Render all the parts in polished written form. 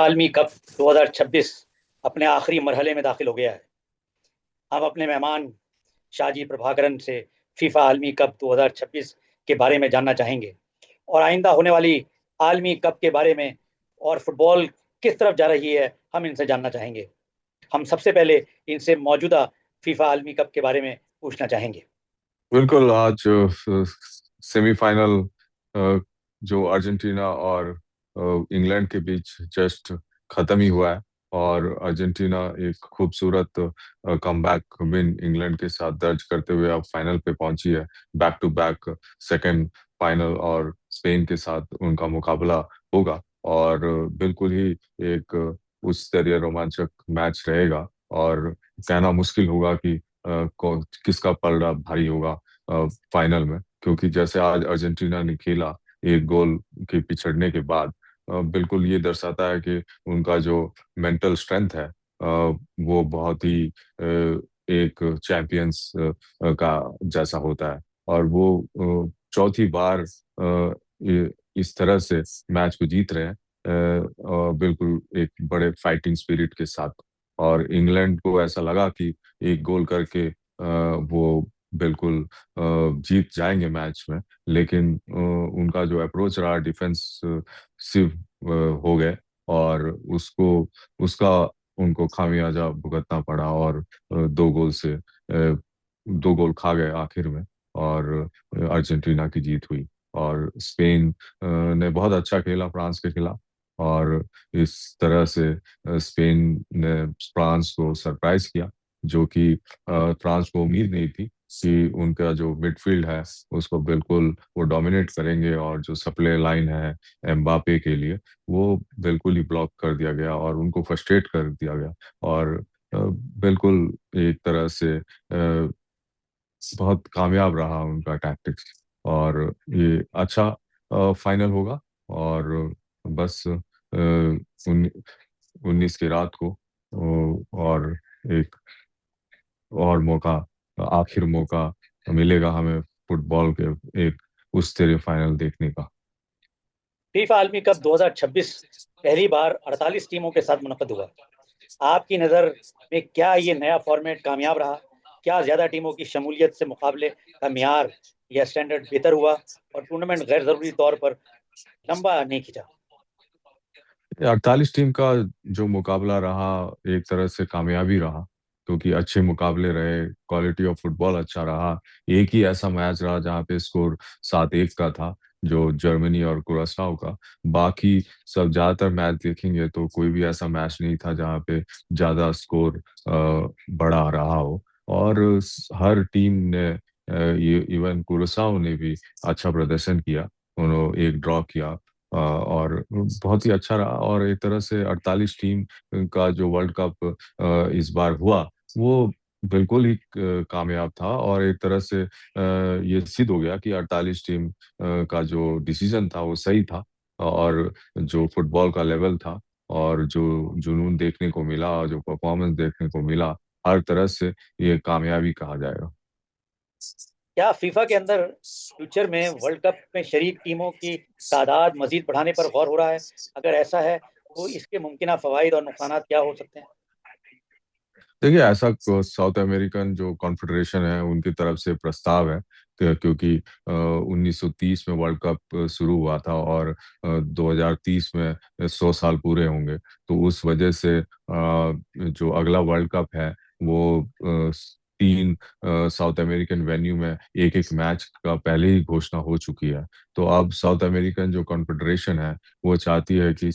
आलमी कप 2026 अपने आखिरी मरहले में दाखिल हो गया है। हम अपने मेहमान शाहजी प्रभाकरन से फीफा आलमी कप 2026 के बारे में जानना चाहेंगे और आइंदा होने वाली आलमी कप के बारे में और फुटबॉल किस तरफ जा रही है हम इनसे जानना चाहेंगे। हम सबसे पहले इनसे मौजूदा फीफा आलमी कप के बारे में पूछना चाहेंगे। बिल्कुल। आज सेमीफाइनल जो अर्जेंटीना और इंग्लैंड के बीच जस्ट खत्म ही हुआ है। और अर्जेंटीना एक खूबसूरत कमबैक विन इंग्लैंड के साथ दर्ज करते हुए अब फाइनल पे पहुंची है। Back to back second final और स्पेन के साथ उनका मुकाबला होगा। और बिल्कुल ही एक उच्च स्तरीय रोमांचक मैच रहेगा। और कहना मुश्किल होगा कि किसका पलड़ा भारी होगा फाइनल में, क्योंकि जैसे आज अर्जेंटीना ने खेला एक गोल के पिछड़ने के बाद, बिल्कुल ये दर्शाता है कि उनका जो मेंटल स्ट्रेंथ है वो बहुत ही एक चैंपियंस का जैसा होता है। और वो चौथी बार इस तरह से मैच को जीत रहे हैं, और बिल्कुल एक बड़े फाइटिंग स्पिरिट के साथ। और इंग्लैंड को ऐसा लगा कि एक गोल करके वो बिल्कुल जीत जाएंगे मैच में। लेकिन उनका जो अप्रोच रहा डिफेंस सिर्फ हो गए, और उसको उसका उनको खामियाजा भुगतना पड़ा। और 2 गोल से 2 गोल खा गए आखिर में। और अर्जेंटीना की जीत हुई। और स्पेन ने बहुत अच्छा खेला फ्रांस के खिलाफ। और इस तरह से स्पेन ने फ्रांस को सरप्राइज किया, जो कि फ्रांस को उम्मीद नहीं थी कि उनका जो मिडफील्ड है उसको बिल्कुल वो डोमिनेट करेंगे। और जो सप्लाई लाइन है एम्बापे के लिए, वो बिल्कुल ही ब्लॉक कर दिया गया और उनको फ्रस्ट्रेट कर दिया गया। और बिल्कुल एक तरह से बहुत कामयाब रहा उनका टैक्टिक्स। और ये अच्छा फाइनल होगा। और बस 19 की रात को और एक और मौका, आखिर मौका मिलेगा हमें फुटबॉल के एक उस तरह फाइनल देखने का। फीफा आलमी कप 2026 पहली बार 48 टीमों के साथ मुनक़्क़द हुआ। आपकी नज़र में क्या ये नया फॉर्मेट कामयाब रहा? क्या ज़्यादा टीमों की शमूलियत से मुकाबले का मियार या स्टैंडर्ड बेहतर हुआ और टूर्नामेंट गैर ज़रूरी तौर पर लंबा नहीं खिंचा? 48 टीम का जो मुकाबला रहा एक तरह से कामयाबी रहा, क्योंकि अच्छे मुकाबले रहे, क्वालिटी ऑफ फुटबॉल अच्छा रहा। एक ही ऐसा मैच रहा जहाँ पे स्कोर 7-1 का था, जो जर्मनी और कुरासाओ का। बाकी सब ज्यादातर मैच देखेंगे तो कोई भी ऐसा मैच नहीं था जहाँ पे ज्यादा स्कोर बड़ा रहा हो। और हर टीम ने ये इवन कुरासाओ ने भी अच्छा प्रदर्शन किया। उन्होंने एक ड्रॉ किया। और बहुत ही अच्छा रहा। और एक तरह से 48 टीम का जो वर्ल्ड कप इस बार हुआ, वो बिल्कुल ही कामयाब था। और एक तरह से ये सिद्ध हो गया कि 48 टीम का जो डिसीजन था वो सही था। और जो फुटबॉल का लेवल था और जो जुनून देखने को मिला और जो परफॉर्मेंस देखने को मिला, हर तरह से ये कामयाबी कहा जाएगा। क्या फीफा के अंदर फ्यूचर में वर्ल्ड कप में शरीक टीमों की तादाद मजीद बढ़ाने पर गौर हो रहा है? अगर ऐसा है तो इसके मुमकिन फ़वाइद और नुकसानात क्या हो सकते हैं? देखिए, ऐसा साउथ अमेरिकन जो कॉन्फेडरेशन है उनकी तरफ से प्रस्ताव है क्योंकि 1930 में वर्ल्ड कप शुरू हुआ था। और 2030 में 100 साल पूरे होंगे। तो उस वजह से जो अगला वर्ल्ड कप है वो 3 साउथ अमेरिकन वेन्यू में एक एक मैच का पहले ही घोषणा हो चुकी है। तो अब साउथ अमेरिकन जो कॉन्फेडरेशन है वो चाहती है कि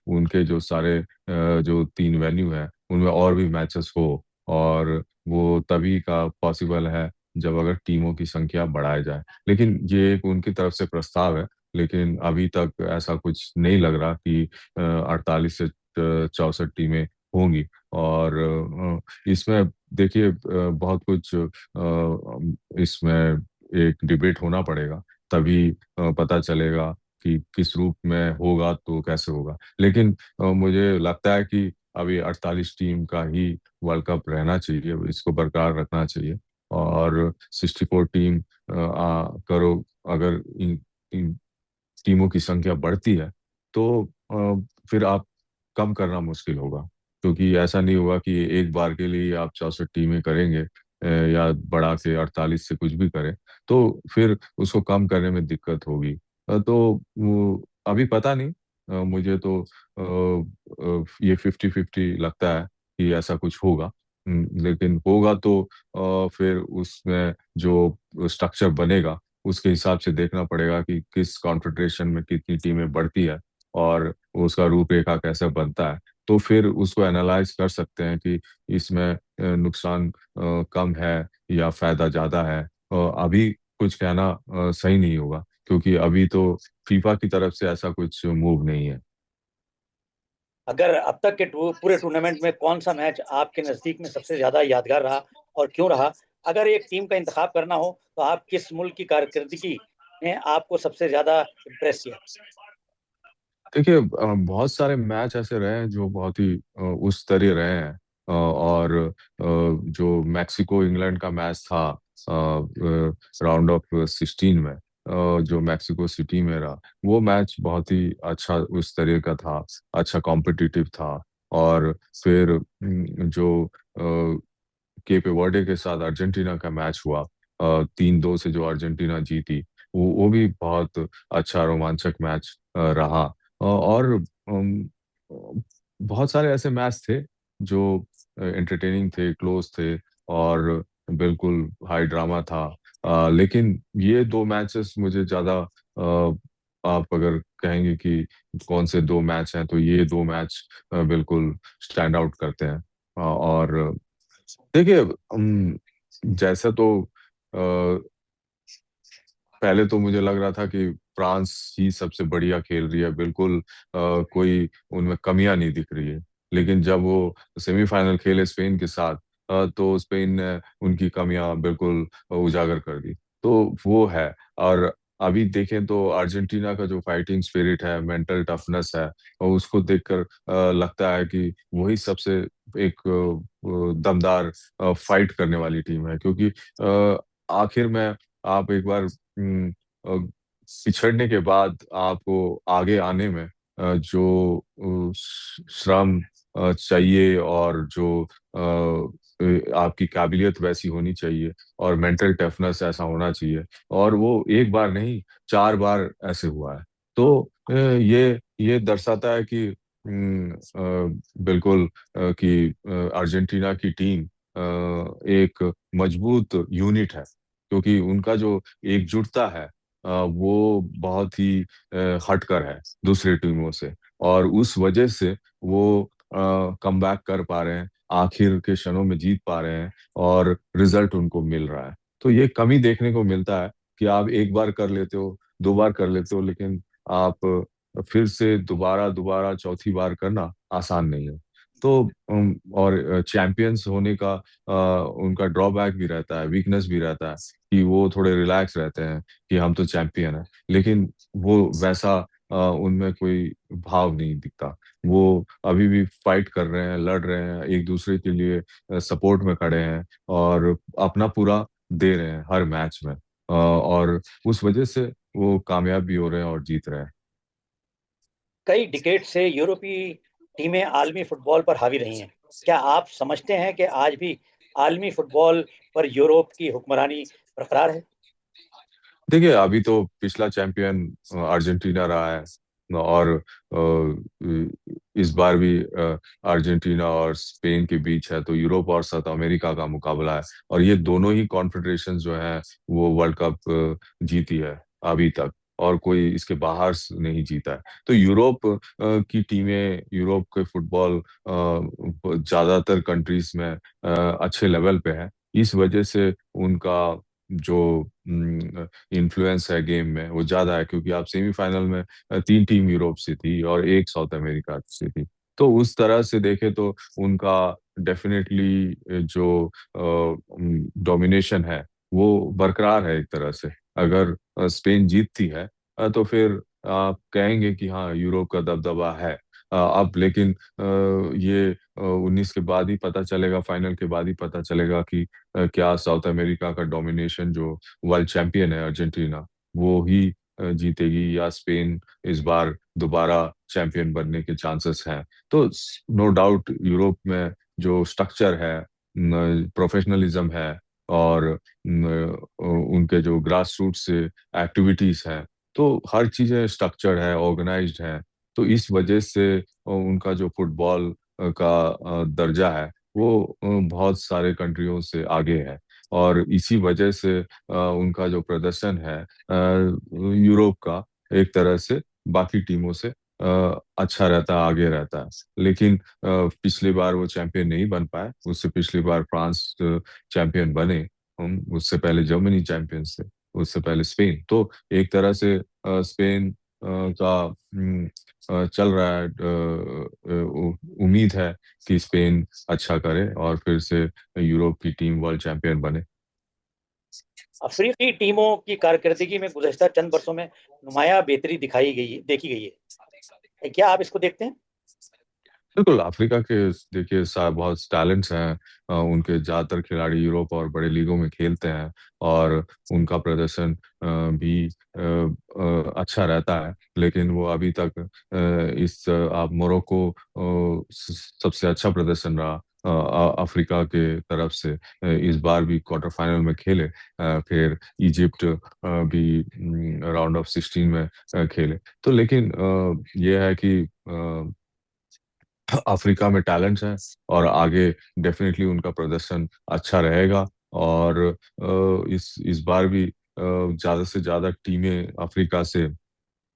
उनके जो सारे जो 3 वेन्यू है उनमें और भी मैचेस हो। और वो तभी का पॉसिबल है जब अगर टीमों की संख्या बढ़ाई जाए। लेकिन ये एक उनकी तरफ से प्रस्ताव है। लेकिन अभी तक ऐसा कुछ नहीं लग रहा कि 48 से 64 टीमें होंगी। और इसमें देखिए बहुत कुछ इसमें एक डिबेट होना पड़ेगा, तभी पता चलेगा कि किस रूप में होगा तो कैसे होगा। लेकिन मुझे लगता है कि अभी 48 टीम का ही वर्ल्ड कप रहना चाहिए, इसको बरकरार रखना चाहिए। और 64 टीम करो, अगर इन टीमों की संख्या बढ़ती है तो फिर आप कम करना मुश्किल होगा, क्योंकि ऐसा नहीं होगा कि एक बार के लिए आप 64 टीमें करेंगे या बढ़ा के 48 से कुछ भी करें, तो फिर उसको कम करने में दिक्कत होगी। तो वो अभी पता नहीं, मुझे तो ये 50-50 लगता है कि ऐसा कुछ होगा। लेकिन होगा तो फिर उसमें जो स्ट्रक्चर बनेगा उसके हिसाब से देखना पड़ेगा कि किस कॉन्फ़ेडरेशन में कितनी टीमें बढ़ती है और उसका रूपरेखा कैसे बनता है। तो फिर उसको एनालाइज कर सकते हैं कि इसमें नुकसान कम है या फायदा ज्यादा है। अभी कुछ कहना सही नहीं होगा, क्योंकि अभी तो फीफा की तरफ से ऐसा कुछ मूव नहीं है। अगर अब तक के पूरे टूर्नामेंट में कौन सा मैच आपके नज़दीक में सबसे ज़्यादा यादगार रहा और क्यों रहा? अगर एक टीम का इंतखाब करना हो तो आप किस मुल्क की कारकर्दगी ने आपको सबसे ज़्यादा इम्प्रेस किया? देखिए, बहुत सारे मैच ऐसे रहे हैं जो बहुत ही उस तरह रहे हैं। और जो मैक्सिको इंग्लैंड का मैच था राउंड ऑफ 16 में, जो मैक्सिको सिटी में रहा, वो मैच बहुत ही अच्छा उस तरह का था, अच्छा कॉम्पिटिटिव था। और फिर जो केप वर्डे के साथ अर्जेंटीना का मैच हुआ, 3-2 से जो अर्जेंटीना जीती, वो भी बहुत अच्छा रोमांचक मैच रहा। और बहुत सारे ऐसे मैच थे जो एंटरटेनिंग थे, क्लोज थे और बिल्कुल हाई ड्रामा था। लेकिन ये दो मैचेस मुझे ज्यादा, आप अगर कहेंगे कि कौन से दो मैच हैं, तो ये दो मैच बिल्कुल स्टैंड आउट करते हैं। और देखिए, जैसे तो पहले तो मुझे लग रहा था कि फ्रांस ही सबसे बढ़िया खेल रही है, बिल्कुल कोई उनमें कमियां नहीं दिख रही है। लेकिन जब वो सेमीफाइनल खेले स्पेन के साथ, तो स्पेन ने उनकी कमियां बिल्कुल उजागर कर दी। तो वो है। और अभी देखें तो अर्जेंटीना का जो फाइटिंग स्पिरिट है, मेंटल टफनेस है, और उसको देखकर लगता है कि वही सबसे एक दमदार फाइट करने वाली टीम है। क्योंकि आखिर में आप एक बार पिछड़ने के बाद आपको आगे आने में जो श्रम चाहिए, और जो आपकी काबिलियत वैसी होनी चाहिए, और मेंटल टफनेस ऐसा होना चाहिए, और वो एक बार नहीं, 4 बार ऐसे हुआ है। तो ये दर्शाता है कि बिल्कुल कि अर्जेंटीना की टीम एक मजबूत यूनिट है, क्योंकि उनका जो एकजुटता है वो बहुत ही हटकर है दूसरी टीमों से। और उस वजह से वो कमबैक कर पा रहे हैं, आखिर के क्षणों में जीत पा रहे हैं, और रिजल्ट उनको मिल रहा है। तो ये कमी देखने को मिलता है कि आप एक बार कर लेते हो, 2 बार कर लेते हो, लेकिन आप फिर से दोबारा दोबारा चौथी बार करना आसान नहीं है। तो और चैंपियंस होने का उनका ड्रॉबैक भी रहता है, वीकनेस भी रहता है, कि वो थोड़े रिलैक्स रहते हैं कि हम तो चैंपियन हैं। लेकिन वो वैसा उनमें कोई भाव नहीं दिखता। वो अभी भी फाइट कर रहे हैं, लड़ रहे हैं, एक दूसरे के लिए सपोर्ट में खड़े हैं, और अपना पूरा दे रहे हैं हर मैच में। और उस वजह से वो कामयाब भी हो रहे हैं और जीत रहे हैं। कई डिकेड से यूरोपीय टीमें आलमी फुटबॉल पर हावी रही हैं। क्या आप समझते हैं कि आज भी आलमी फुटबॉल पर यूरोप की हुक्मरानी बरकरार है? देखिए, अभी तो पिछला चैंपियन अर्जेंटीना रहा है। और इस बार भी अर्जेंटीना और स्पेन के बीच है, तो यूरोप और साउथ अमेरिका का मुकाबला है। और ये दोनों ही कॉन्फेडरेशन जो है वो वर्ल्ड कप जीती है अभी तक, और कोई इसके बाहर से नहीं जीता है। तो यूरोप की टीमें, यूरोप के फुटबॉल ज्यादातर कंट्रीज में अच्छे लेवल पे है। इस वजह से उनका जो इन्फ्लुएंस है गेम में वो ज्यादा है, क्योंकि आप सेमीफाइनल में 3 टीम यूरोप से थी और एक साउथ अमेरिका से थी। तो उस तरह से देखे तो उनका डेफिनेटली जो डोमिनेशन है वो बरकरार है एक तरह से। अगर स्पेन जीतती है तो फिर आप कहेंगे कि हाँ, यूरोप का दबदबा है। अब लेकिन ये 19 के बाद ही पता चलेगा, फाइनल के बाद ही पता चलेगा कि क्या साउथ अमेरिका का डोमिनेशन, जो वर्ल्ड चैंपियन है अर्जेंटीना, वो ही जीतेगी या स्पेन इस बार दोबारा चैंपियन बनने के चांसेस हैं। तो नो डाउट यूरोप में जो स्ट्रक्चर है, प्रोफेशनलिज्म है, और उनके जो ग्रास रूट्स एक्टिविटीज हैं, तो हर चीजें स्ट्रक्चर्ड है, ऑर्गेनाइज्ड है। तो इस वजह से उनका जो फुटबॉल का दर्जा है वो बहुत सारे कंट्रियों से आगे है। और इसी वजह से उनका जो प्रदर्शन है यूरोप का एक तरह से बाकी टीमों से अच्छा रहता है, आगे रहता है। लेकिन पिछली बार वो चैंपियन नहीं बन पाए। उससे पिछली बार फ्रांस चैंपियन बने, हम उससे पहले जर्मनी चैंपियंस थे, उससे पहले स्पेन। तो एक तरह से स्पेन का चल रहा है। उम्मीद है कि स्पेन अच्छा करे और फिर से यूरोप की टीम वर्ल्ड चैंपियन बने। अफ्रीकी टीमों की कारकर्दगी में गुज़श्ता चंद वर्षों में नुमायां बेहतरी देखी गई है। क्या आप इसको देखते हैं? बिल्कुल, अफ्रीका के देखिए बहुत टैलेंट्स हैं। उनके ज़्यादातर खिलाड़ी यूरोप और बड़े लीगों में खेलते हैं, और उनका प्रदर्शन भी अच्छा रहता है। लेकिन वो अभी तक आप मोरक्को सबसे अच्छा प्रदर्शन रहा अफ्रीका के तरफ से। इस बार भी क्वार्टर फाइनल में खेले। फिर इजिप्ट भी राउंड ऑफ 16 में खेले। तो लेकिन ये है कि अफ्रीका में टैलेंट्स हैं, और आगे डेफिनेटली उनका प्रदर्शन अच्छा रहेगा। और इस बार भी ज्यादा से ज्यादा टीमें अफ्रीका से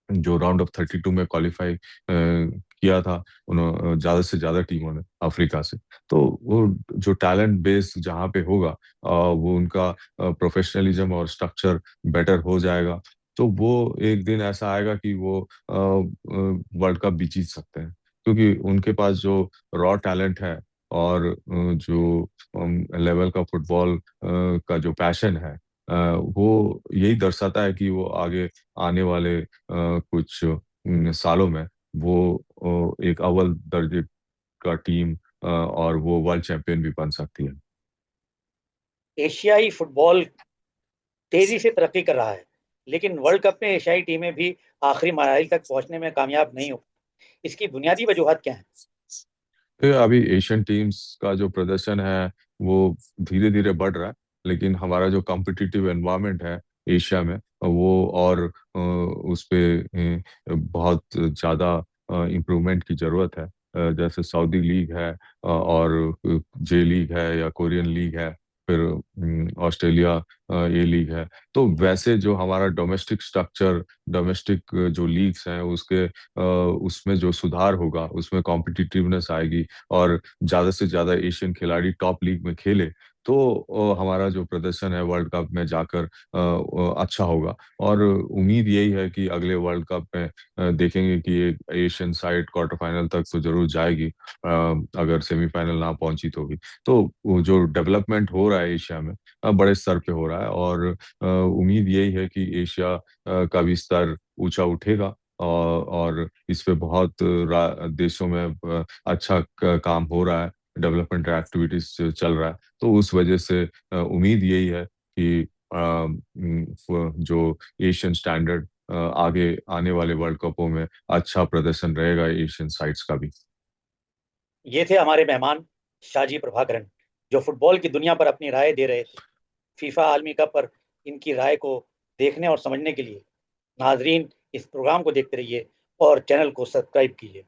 जो राउंड ऑफ 32 में क्वालिफाई किया था, उन्होंने ज्यादा से ज्यादा टीमों ने अफ्रीका से। तो वो जो टैलेंट बेस जहाँ पे होगा वो उनका प्रोफेशनलिज्म और स्ट्रक्चर बेटर हो जाएगा। तो वो एक दिन ऐसा आएगा कि वो वर्ल्ड कप भी जीत सकते हैं, क्योंकि उनके पास जो रॉ टैलेंट है, और जो लेवल का फुटबॉल का जो पैशन है, वो यही दर्शाता है कि वो आगे आने वाले कुछ सालों में वो एक अव्वल दर्जे का टीम और वो वर्ल्ड चैंपियन भी बन सकती है। एशियाई फुटबॉल तेजी से तरक्की कर रहा है, लेकिन वर्ल्ड कप में एशियाई टीमें भी आखिरी मराहल तक पहुंचने में कामयाब नहीं हो। इसकी बुनियादी वजूहत क्या है? तो अभी एशियन टीम्स का जो प्रदर्शन है वो धीरे धीरे बढ़ रहा है। लेकिन हमारा जो कॉम्पिटिटिव एनवायरनमेंट है एशिया में, वो और उस पे बहुत ज़्यादा इम्प्रूवमेंट की ज़रूरत है। जैसे सऊदी लीग है, और जे लीग है या कोरियन लीग है, फिर ऑस्ट्रेलिया ये लीग है। तो वैसे जो हमारा डोमेस्टिक स्ट्रक्चर, डोमेस्टिक जो लीग्स हैं उसके उसमें जो सुधार होगा, उसमें कॉम्पिटिटिवनेस आएगी, और ज़्यादा से ज़्यादा एशियन खिलाड़ी टॉप लीग में खेले, तो हमारा जो प्रदर्शन है वर्ल्ड कप में जाकर अच्छा होगा। और उम्मीद यही है कि अगले वर्ल्ड कप में देखेंगे कि एक एशियन साइड क्वार्टर फाइनल तक तो जरूर जाएगी, अगर सेमीफाइनल ना पहुंची तो भी। तो वो जो डेवलपमेंट हो रहा है एशिया में बड़े स्तर पे हो रहा है, और उम्मीद यही है कि एशिया का भी स्तर ऊंचा उठेगा, और इस पे बहुत देशों में अच्छा काम हो रहा है, डेवलपमेंट एक्टिविटीज चल रहा है। तो उस वजह से उम्मीद यही है कि जो एशियन स्टैंडर्ड आगे आने वाले वर्ल्ड कपों में अच्छा प्रदर्शन रहेगा एशियन साइड्स का भी। ये थे हमारे मेहमान शाहजी प्रभाकरन, जो फुटबॉल की दुनिया पर अपनी राय दे रहे थे। फीफा आलमी कप पर इनकी राय को देखने और समझने के लिए नाजरीन इस प्रोग्राम को देखते रहिए और चैनल को सब्सक्राइब कीजिए।